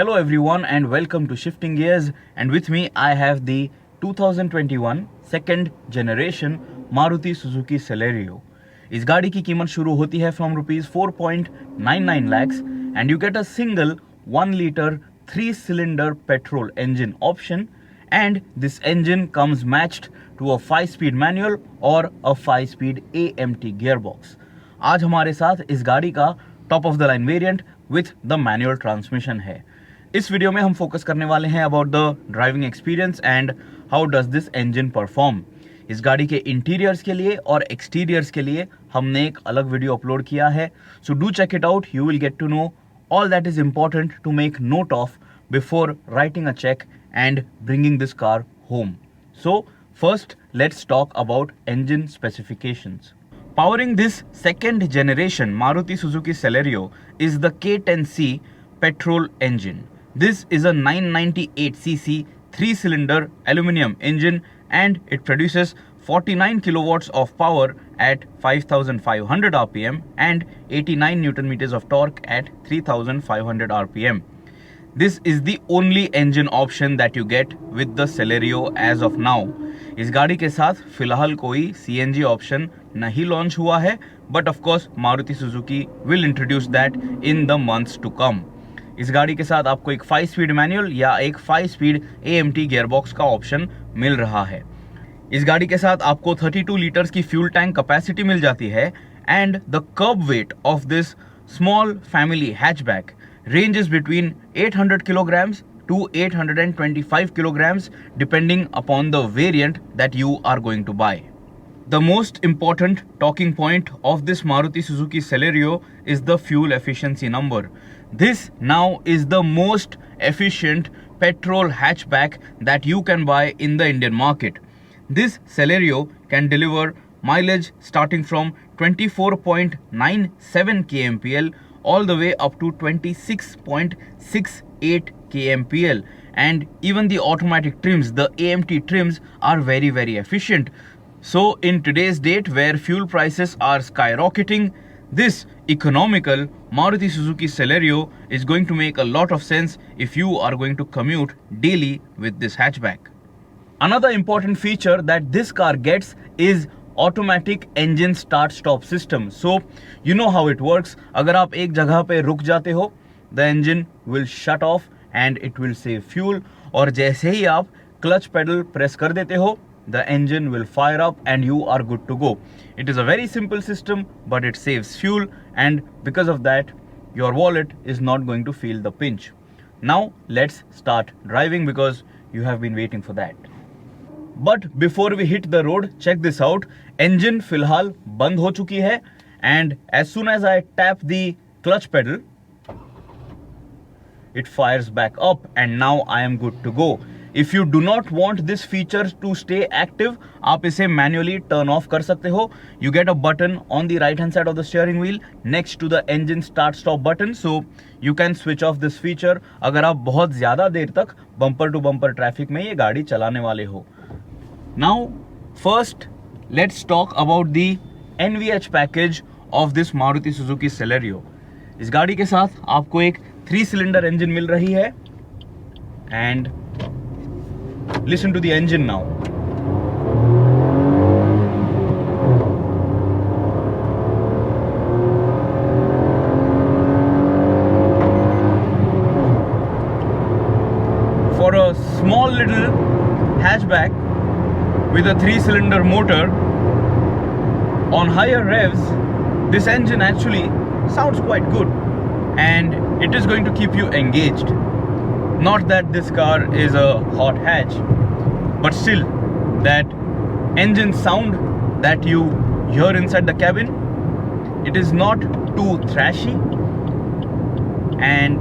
Hello everyone and welcome to Shifting Gears, and with me I have the 2021 second generation Maruti Suzuki Celerio. इस गाड़ी की कीमत शुरू होती है from rupees 4.99 lakhs and you get a single 1 liter 3-cylinder petrol engine option, and this engine comes matched to a 5-speed manual or a 5-speed AMT gearbox. आज हमारे साथ इस गाड़ी का top of the line variant with the manual transmission है। इस video में हम फोकस करने वाले हैं about the driving experience and how does this engine perform. इस गाड़ी के इंटीरियर्स के लिए और एक्सटीरियर्स के लिए हमने एक अलग वीडियो अपलोड किया है, so do check it out. You will get to know all that is important to make note of before writing a cheque and bringing this car home. So first let's talk about engine specifications. Powering this second generation Maruti Suzuki Celerio is the K10C petrol engine. This is a 998cc 3-cylinder aluminum engine and it produces 49 kilowatts of power at 5500 rpm and 89 newton meters of torque at 3500 rpm. This is the only engine option that you get with the Celerio as of now. इस गाड़ी के साथ फिलहाल कोई CNG option नहीं launch हुआ है, but of course Maruti Suzuki will introduce that in the months to come. इस गाड़ी के साथ आपको एक 5-स्पीड मैनुअल या एक 5-स्पीड AMT गियरबॉक्स का ऑप्शन मिल रहा है। इस गाड़ी के साथ आपको 32 लीटर्स की फ्यूल टैंक कैपेसिटी मिल जाती है and the curb weight of this small family hatchback ranges between 800 kilograms to 825 kilograms depending upon the variant that you are going to buy. The most important talking point of this Maruti Suzuki Celerio is the fuel efficiency number. This now is the most efficient petrol hatchback that you can buy in the Indian market. This Celerio can deliver mileage starting from 24.97 kmpl all the way up to 26.68 kmpl, and even the automatic trims, the AMT trims, are very efficient. So in today's date where fuel prices are skyrocketing, this economical Maruti Suzuki Celerio is going to make a lot of sense if you are going to commute daily with this hatchback. Another important feature that this car gets is automatic engine start stop system. So you know how it works. अगर आप एक जगह पे रुक जाते हो, the engine will shut off and it will save fuel, और जैसे ही आप क्लच पेडल प्रेस कर देते हो, the engine will fire up and you are good to go. It is a very simple system but it saves fuel and because of that your wallet is not going to feel the pinch. Now let's start driving because you have been waiting for that. But before we hit the road, check this out. Engine फिलहाल बंद हो चुकी है and as soon as I tap the clutch pedal, it fires back up and now I am good to go. If you do not want this feature to stay active, आप इसे manually turn off कर सकते हो. You get a button on the right hand side of the steering wheel next to the engine start stop button, so you can switch off this feature अगर आप बहुत ज़्यादा देर तक बम्पर टू बम्पर ट्रैफिक में ये गाड़ी चलाने वाले हो. Now first let's talk about the NVH package of this Maruti Suzuki Celerio. इस गाड़ी के साथ आपको एक 3-cylinder engine मिल रही है and listen to the engine now. For a small little hatchback with a 3-cylinder motor on higher revs, this engine actually sounds quite good and it is going to keep you engaged. Not that this car is a hot hatch, but still that engine sound that you hear inside the cabin, it is not too thrashy and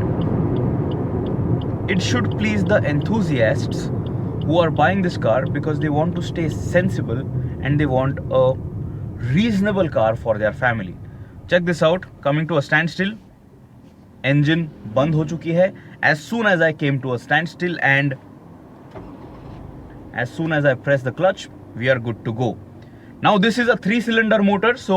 it should please the enthusiasts who are buying this car because they want to stay sensible and they want a reasonable car for their family. Check this out. Coming to a standstill, engine बंद हो चुकी है as soon as I came to a standstill, and as soon as I press the clutch, we are good to go. Now this is a 3-cylinder motor, so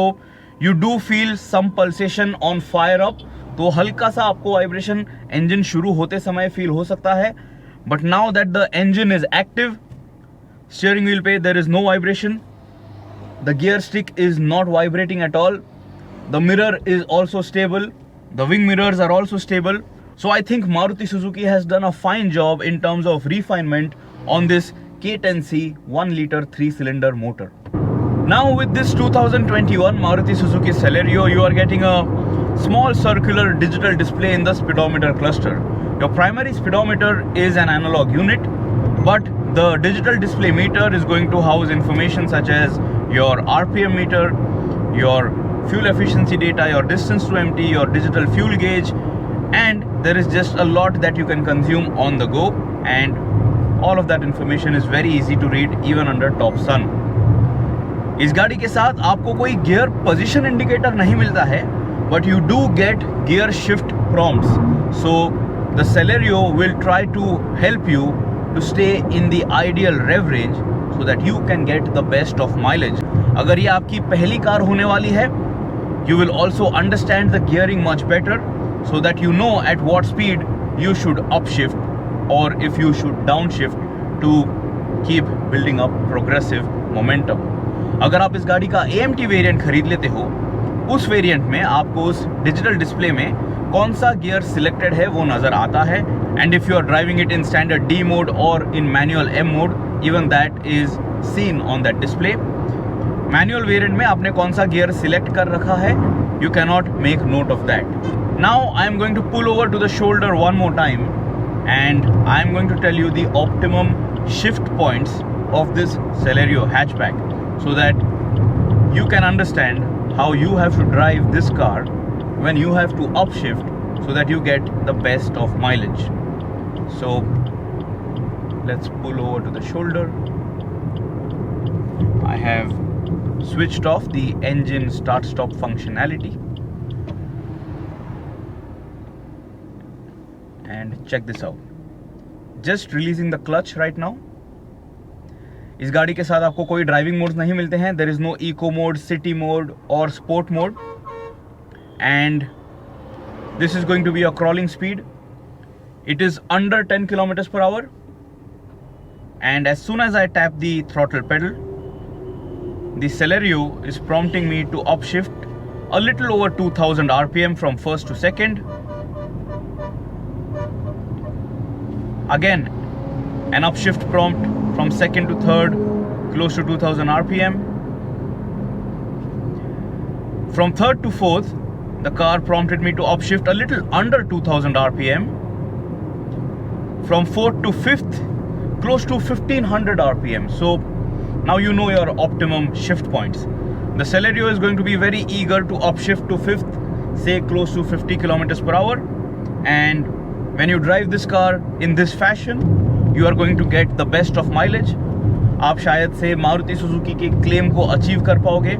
you do feel some pulsation on fire up तो हल्का सा आपको vibration engine शुरू होते समय feel हो सकता है, but now that the engine is active, steering wheel पे there is no vibration, the gear stick is not vibrating at all, the mirror is also stable, the wing mirrors are also stable. So I think Maruti Suzuki has done a fine job in terms of refinement on this K10C 1-liter 3-cylinder motor. Now with this 2021 Maruti Suzuki Celerio, you are getting a small circular digital display in the speedometer cluster. Your primary speedometer is an analog unit, but the digital display meter is going to house information such as your RPM meter, your fuel efficiency data, your distance to empty, your digital fuel gauge, and there is just a lot that you can consume on the go, and all of that information is very easy to read even under top sun. इस गाड़ी के साथ आपको कोई gear position indicator नहीं मिलता है, but you do get gear shift prompts. So the Celerio will try to help you to stay in the ideal rev range so that you can get the best of mileage. अगर ये आपकी पहली car होने वाली है, you will also understand the gearing much better, so that you know at what speed you should upshift or if you should downshift to keep building up progressive momentum. अगर आप इस गाड़ी का AMT वेरिएंट खरीद लेते हो, उस variant में आपको उस डिजिटल डिस्प्ले में कौन सा गियर सिलेक्टेड है वो नज़र आता है, and if you are driving it in standard D mode और in manual M mode, even that is seen on that display. Manual variant में आपने कौन सा गियर सिलेक्ट कर रखा है, you cannot make note of that. Now I am going to pull over to the shoulder one more time, and I am going to tell you the optimum shift points of this Celerio hatchback, so that you can understand how you have to drive this car when you have to upshift, so that you get the best of mileage. So let's pull over to the shoulder. I have switched off the engine start-stop functionality, and check this out. Just releasing the clutch right now. इस गाड़ी के साथ आपको कोई driving modes नहीं मिलते हैं. There is no eco mode, city mode or sport mode, and this is going to be a crawling speed. It is under 10 kilometers per hour, and as soon as I tap the throttle pedal, the Celerio is prompting me to upshift a little over 2000 RPM from first to second. Again, an upshift prompt from second to third, close to 2000 RPM. From third to fourth, the car prompted me to upshift a little under 2000 RPM. From fourth to fifth, close to 1500 RPM. So now you know your optimum shift points. The Celerio is going to be very eager to upshift to fifth, say close to 50 kilometers per hour. And when you drive this car in this fashion, you are going to get the best of mileage. आप शायद से Maruti Suzuki के claim को achieve कर पाओगे,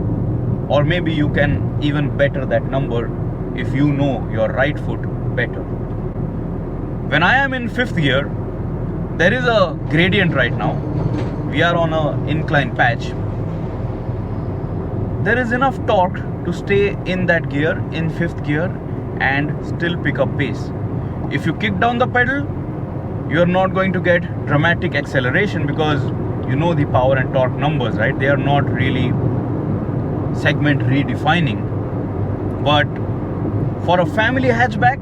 or maybe you can even better that number if you know your right foot better. When I am in fifth gear, there is a gradient right now. We are on an incline patch. There is enough torque to stay in that gear, in fifth gear, and still pick up pace. If you kick down the pedal, you are not going to get dramatic acceleration, because you know the power and torque numbers, right? They are not really segment redefining. But for a family hatchback,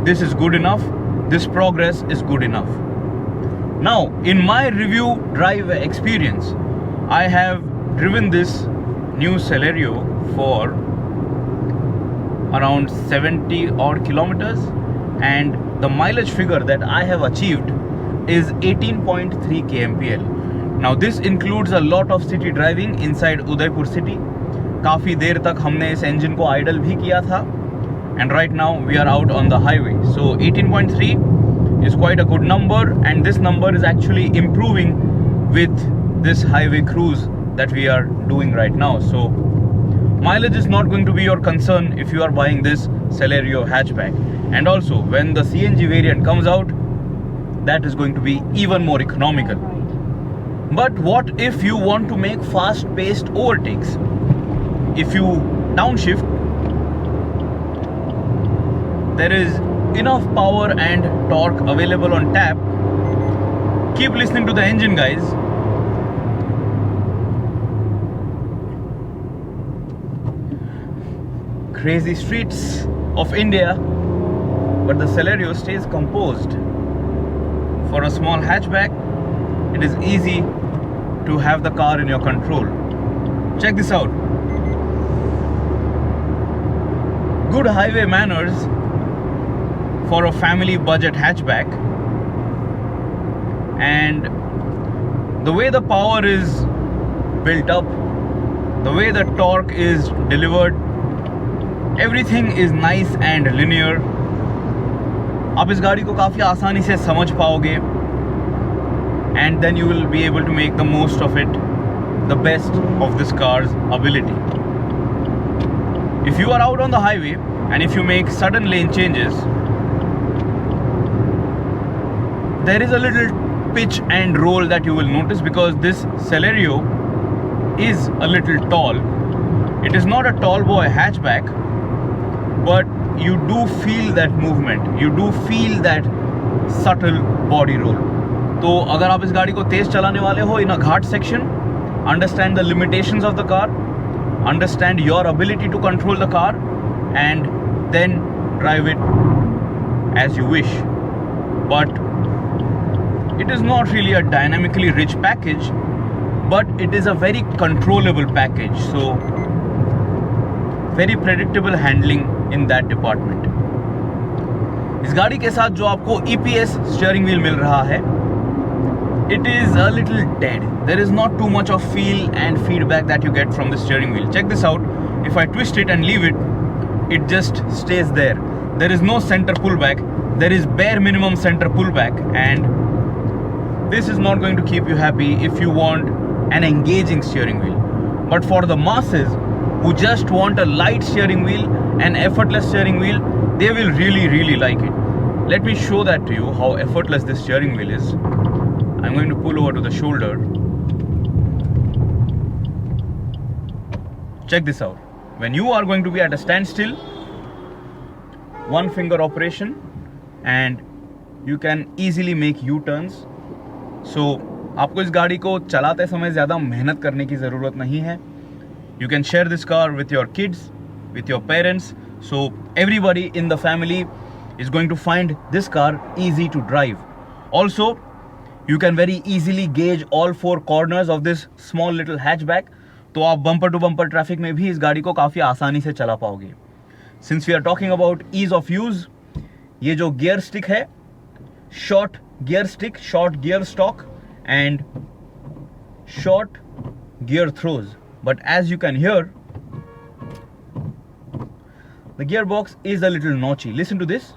this is good enough. This progress is good enough. Now, in my review drive experience, I have driven this new Celerio for around 70 odd kilometers, and the mileage figure that I have achieved is 18.3 kmpl. Now this includes a lot of city driving inside Udaipur city. काफ़ी देर तक हमने इस engine को idle भी किया था, and right now we are out on the highway. So 18.3 is quite a good number, and this number is actually improving with this highway cruise that we are doing right now. So mileage is not going to be your concern if you are buying this Celerio hatchback. And also, when the CNG variant comes out, that is going to be even more economical. But what if you want to make fast-paced overtakes? If you downshift, there is enough power and torque available on tap. Keep listening to the engine, guys. Crazy streets of India, but the Celerio stays composed. For a small hatchback, it is easy to have the car in your control. Check this out. Good highway manners for a family budget hatchback, and the way the power is built up, the way the torque is delivered, everything is nice and linear. आप इस गाड़ी को काफ़ी आसानी से समझ पाओगे, and then you will be able to make the most of it, the best of this car's ability. If you are out on the highway and if you make sudden lane changes, there is a little pitch and roll that you will notice, because this Celerio is a little tall. It is not a tall boy hatchback, but you do feel that movement, you do feel that subtle body roll. तो अगर आप इस गाड़ी को तेज चलाने वाले हो in a Ghat section, understand the limitations of the car, understand your ability to control the car, and then drive it as you wish. But it is not really a dynamically rich package, but it is a very controllable package. So very predictable handling in that department. इस गाड़ी के साथ जो आपको EPS steering wheel मिल रहा है, it is a little dead. There is not too much of feel and feedback that you get from the steering wheel. Check this out. If I twist it and leave it, it just stays there. There is no center pullback. There is bare minimum center pullback, and this is not going to keep you happy if you want an engaging steering wheel. But for the masses who just want a light steering wheel, an effortless steering wheel, they will really like it. Let me show that to you, how effortless this steering wheel is. I'm going to pull over to the shoulder. Check this out. When you are going to be at a standstill, one finger operation, and you can easily make U-turns. So आपको इस गाड़ी को चलाते समय ज़्यादा मेहनत करने की ज़रूरत नहीं है. You can share this car with your kids, with your parents. So everybody in the family is going to find this car easy to drive. Also, you can very easily gauge all four corners of this small little hatchback. तो आप bumper to bumper traffic में भी इस गाड़ी को काफ़ी आसानी से चला पाओगे. Since we are talking about ease of use, ये जो gear stick है, short gear stick, short gear stalk, and short gear throws. But as you can hear, the gearbox is a little notchy. Listen to this.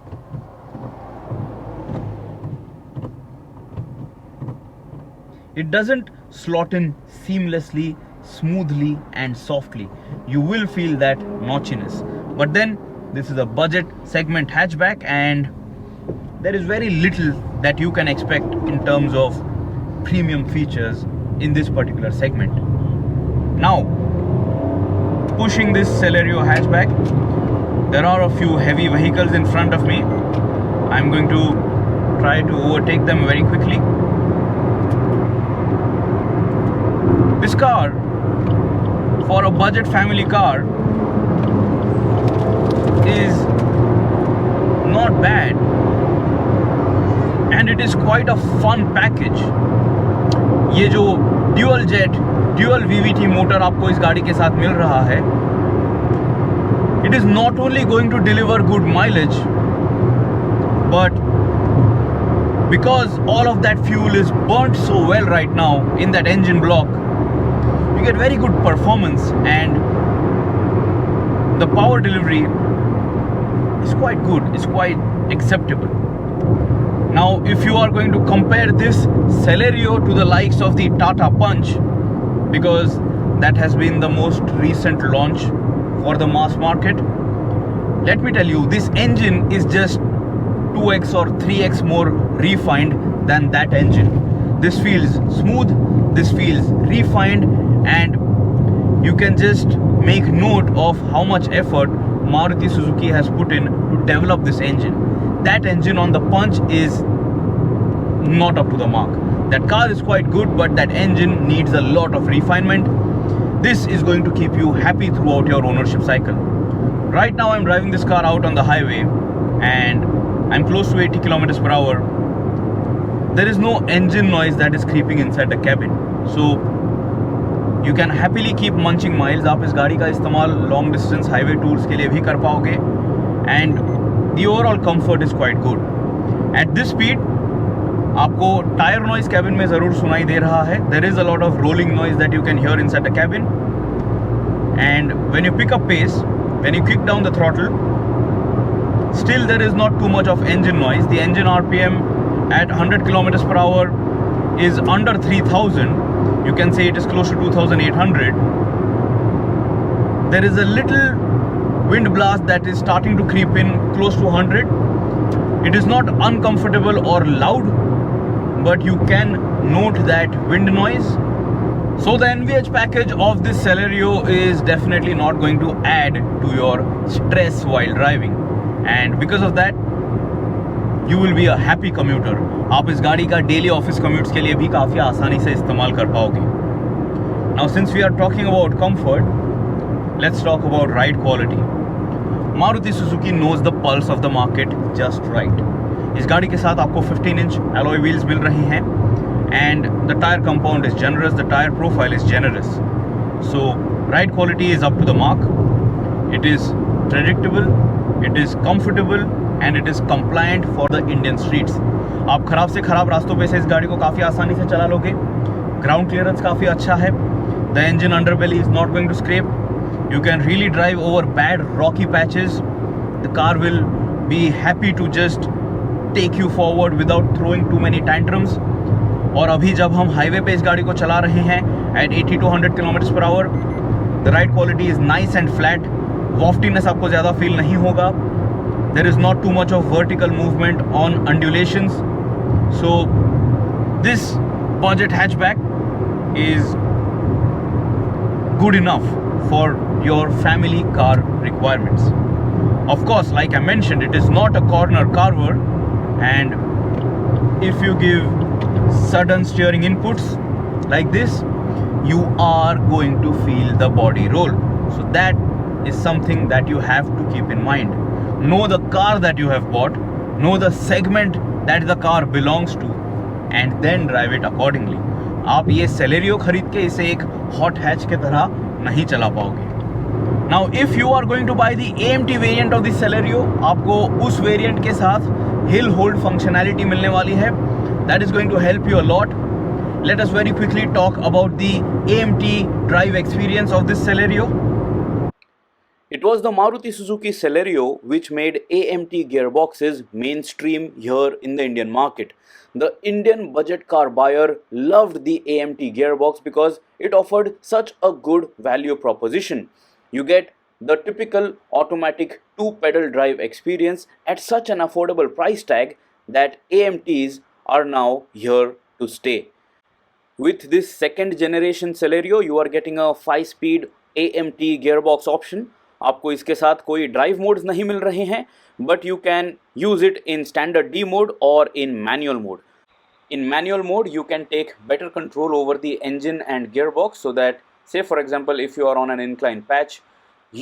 It doesn't slot in seamlessly, smoothly and softly. You will feel that notchiness. But then this is a budget segment hatchback, and there is very little that you can expect in terms of premium features in this particular segment. Now, pushing this Celerio hatchback, there are a few heavy vehicles in front of me. I'm going to try to overtake them very quickly. This car, for a budget family car, is not bad, and it is quite a fun package. ये जो dual jet, dual VVT motor आपको इस गाड़ी के साथ मिल रहा है, it is not only going to deliver good mileage, but because all of that fuel is burnt so well right now in that engine block, you get very good performance, and the power delivery is quite good, it's quite acceptable. Now, if you are going to compare this Celerio to the likes of the Tata Punch, because that has been the most recent launch for the mass market, let me tell you, this engine is just 2x or 3x more refined than that engine. This feels smooth, this feels refined, and you can just make note of how much effort Maruti Suzuki has put in to develop this engine. That engine on the punch is not up to the mark. That car is quite good, but that engine needs a lot of refinement. This is going to keep you happy throughout your ownership cycle. Right now I'm driving this car out on the highway and I'm close to 80 kilometers per hour. There is no engine noise that is creeping inside the cabin, so you can happily keep munching miles. आप इस गाड़ी का इस्तेमाल long distance highway tours के लिए भी कर पाओगे and the overall comfort is quite good. At this speed आपको टायर नॉइज कैबिन में ज़रूर सुनाई दे रहा है. There is a lot of rolling noise that you can hear inside the cabin, and when you pick up pace, when you kick down the throttle, still there is not too much of engine noise. The engine RPM at 100 kilometers per hour is under 3000. You can say it is close to 2800. There is a little wind blast that is starting to creep in close to 100. It is not uncomfortable or loud, but you can note that wind noise. So the NVH package of this Celerio is definitely not going to add to your stress while driving, and because of that you will be a happy commuter. आप इस गाड़ी का daily office commutes के लिए भी काफ़ी आसानी से इस्तेमाल कर पाओगे. Now since we are talking about comfort, let's talk about ride quality. Maruti Suzuki knows the pulse of the market just right. इस गाड़ी के साथ आपको 15 इंच alloy wheels मिल रही हैं and the tire compound is generous, the tire profile is generous. So ride quality is up to the mark. It is predictable, it is comfortable and it is compliant for the Indian streets. आप खराब से खराब रास्तों पे से इस गाड़ी को काफ़ी आसानी से चला लोगे. ग्राउंड क्लियरेंस काफ़ी अच्छा है. The engine underbelly is not going to scrape. You can really drive over bad rocky patches. The car will be happy to just take you forward without throwing too many tantrums. और अभी जब हम highway पे इस गाड़ी को चला रहे हैं at 80 to 100 kilometers per hour, the ride quality is nice and flat. Waftiness आपको ज़्यादा feel नहीं होगा. There is not too much of vertical movement on undulations. So this budget hatchback is good enough for your family car requirements. Of course, like I mentioned, it is not a corner carver, and if you give sudden steering inputs like this, you are going to feel the body roll. So that is something that you have to keep in mind. Know the car that you have bought, know the segment that the car belongs to, and then drive it accordingly. आप ये Celerio खरीद के इसे एक hot hatch के तरह नहीं चला पाओगे. Now if you are going to buy the AMT variant of the Celerio, आपको उस variant के साथ hill hold functionality मिलने वाली है. That is going to help you a lot. Let us very quickly talk about the AMT drive experience of this Celerio. It was the Maruti Suzuki Celerio which made AMT gearboxes mainstream here in the Indian market. The Indian budget car buyer loved the AMT gearbox because it offered such a good value proposition. You get the typical automatic 2-pedal drive experience at such an affordable price tag that AMTs are now here to stay. With this second generation Celerio, you are getting a 5-speed AMT gearbox option. आपको इसके साथ कोई drive modes नहीं मिल रहे हैं, but you can use it in standard D mode और in manual mode. In manual mode, you can take better control over the engine and gearbox, so that, say for example, if you are on an inclined patch,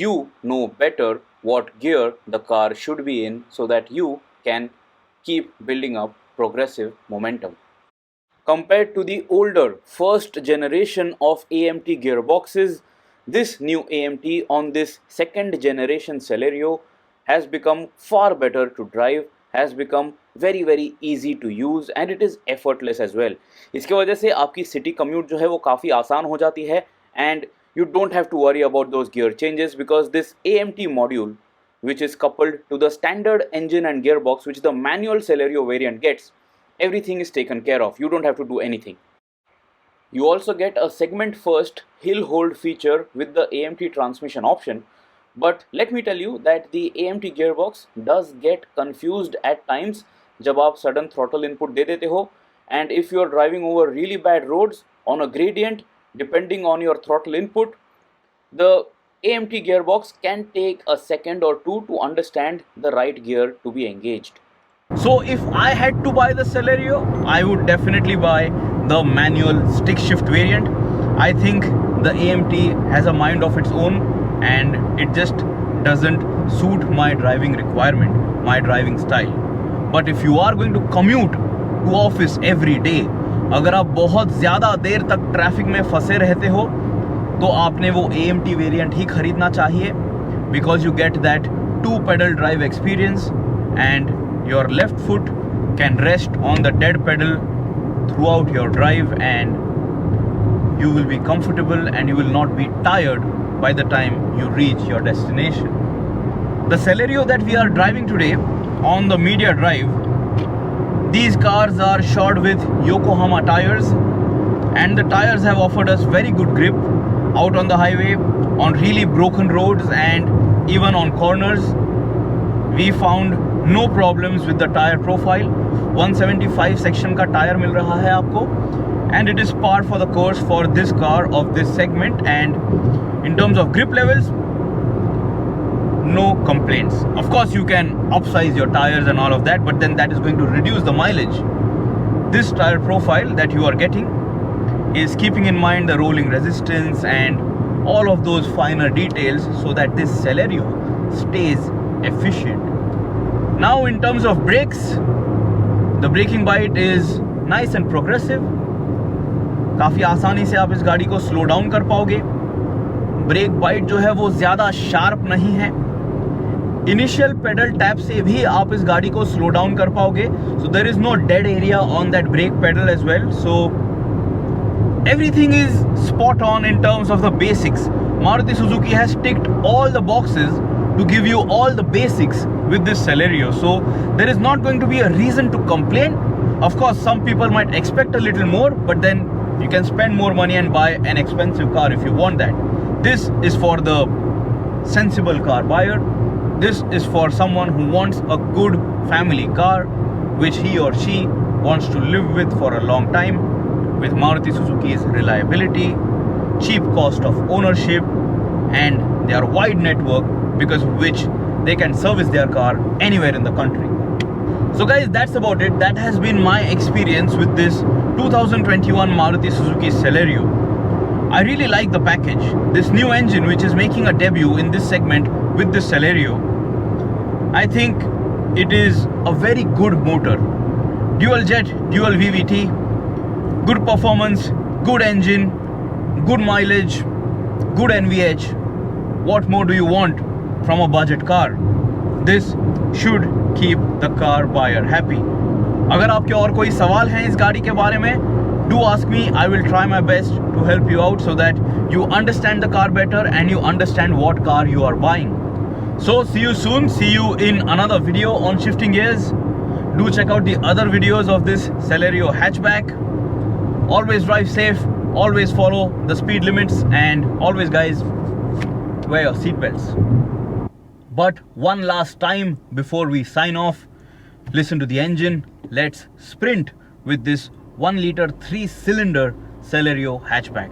you know better what gear the car should be in, so that you can keep building up progressive momentum. Compared to the older first generation of AMT gearboxes, this new AMT on this second generation Celerio has become far better to drive, has become very easy to use, and it is effortless as well. इसके वजह से आपकी city commute जो है वो काफ़ी आसान हो जाती है, and you don't have to worry about those gear changes, because this AMT module, which is coupled to the standard engine and gearbox which the manual Celerio variant gets, everything is taken care of. You don't have to do anything. You also get a segment first hill hold feature with the AMT transmission option. But let me tell you that the AMT gearbox does get confused at times जब आप sudden throttle input दे देते हो, and if you are driving over really bad roads on a gradient, depending on your throttle input, the AMT gearbox can take a second or two to understand the right gear to be engaged. So if I had to buy the Celerio, I would definitely buy the manual stick shift variant. I think the AMT has a mind of its own and it just doesn't suit my driving requirement, my driving style. But if you are going to commute to office every day, अगर आप बहुत ज़्यादा देर तक traffic में फंसे रहते हो तो आपने वो AMT वेरिएंट ही खरीदना चाहिए, because you get that two pedal drive experience and your left foot can rest on the dead pedal throughout your drive and you will be comfortable and you will not be tired by the time you reach your destination. The Celerio that we are driving today on the media drive, these cars are shod with Yokohama tires and the tires have offered us very good grip out on the highway, on really broken roads and even on corners. We found no problems with the tire profile. 175 section का tyre मिल रहा है आपको and it is par for the course for this car of this segment, and in terms of grip levels, no complaints. Of course you can upsize your tires and all of that, but then that is going to reduce the mileage. This tire profile that you are getting is keeping in mind the rolling resistance and all of those finer details so that this Celerio stays efficient. Now in terms of brakes, the braking bite is nice and progressive. काफ़ी आसानी से आप इस गाड़ी को slow down कर पाओगे. Break bite जो है वो ज़्यादा शार्प नहीं है. इनिशियल पेडल टैप से भी आप इस गाड़ी को स्लो डाउन कर पाओगे. So there is no dead area on that brake pedal as well. So everything is spot on in terms of the basics. Maruti Suzuki has ticked all the boxes to give you all the basics with this Celerio. So there is not going to be a reason to complain. Of course, some people might expect a little more, but then you can spend more money and buy an expensive car if you want that. This is for the sensible car buyer. This is for someone who wants a good family car which he or she wants to live with for a long time, with Maruti Suzuki's reliability, cheap cost of ownership and their wide network, because of which they can service their car anywhere in the country. So guys, that's about it. That has been my experience with this 2021 Maruti Suzuki Celerio. I really like the package. This new engine which is making a debut in this segment with this Celerio, I think it is a very good motor. Dual jet, dual VVT, good performance, good engine, good mileage, good NVH. What more do you want from a budget car? This should keep the car buyer happy. अगर आपके और कोई सवाल हैं इस गाड़ी के बारे में, do ask me. I will try my best to help you out so that you understand the car better and you understand what car you are buying. So see you soon. See you in another video on Shifting Gears. Do check out the other videos of this Celerio hatchback. Always drive safe, always follow the speed limits, and always guys, wear your seatbelts. But one last time before we sign off, listen to the engine. Let's sprint with this 1 liter 3-cylinder Celerio hatchback.